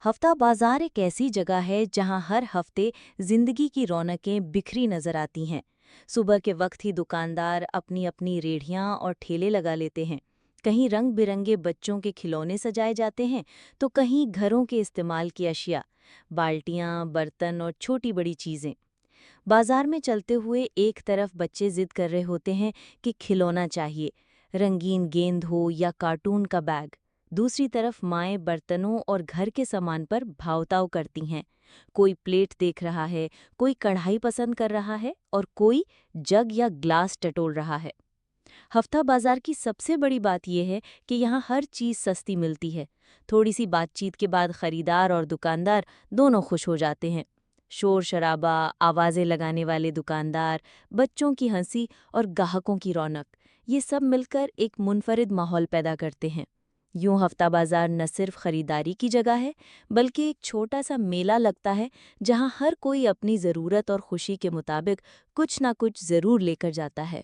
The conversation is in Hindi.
हफ्ता बाजार एक ऐसी जगह है जहां हर हफ्ते जिंदगी की रौनकें बिखरी नजर आती हैं। सुबह के वक्त ही दुकानदार अपनी अपनी रेढ़ियां और ठेले लगा लेते हैं। कहीं रंग बिरंगे बच्चों के खिलौने सजाए जाते हैं, तो कहीं घरों के इस्तेमाल की अशिया, बाल्टियां, बर्तन और छोटी बड़ी चीजें। बाजार में चलते हुए एक तरफ बच्चे जिद कर रहे होते हैं कि खिलौना चाहिए, रंगीन गेंद हो या कार्टून का बैग। दूसरी तरफ माएं बर्तनों और घर के सामान पर भावताव करती हैं। कोई प्लेट देख रहा है, कोई कढ़ाई पसंद कर रहा है और कोई जग या ग्लास टटोल रहा है। हफ्ता बाजार की सबसे बड़ी बात यह है कि यहाँ हर चीज़ सस्ती मिलती है। थोड़ी सी बातचीत के बाद खरीदार और दुकानदार दोनों खुश हो जाते हैं। शोर शराबा, आवाज़ें लगाने वाले दुकानदार, बच्चों की हंसी और ग्राहकों की रौनक, ये सब मिलकर एक मुनफरिद माहौल पैदा करते हैं। यूं हफ्ता बाजार न सिर्फ खरीदारी की जगह है, बल्कि एक छोटा सा मेला लगता है जहां हर कोई अपनी ज़रूरत और खुशी के मुताबिक कुछ ना कुछ ज़रूर लेकर जाता है।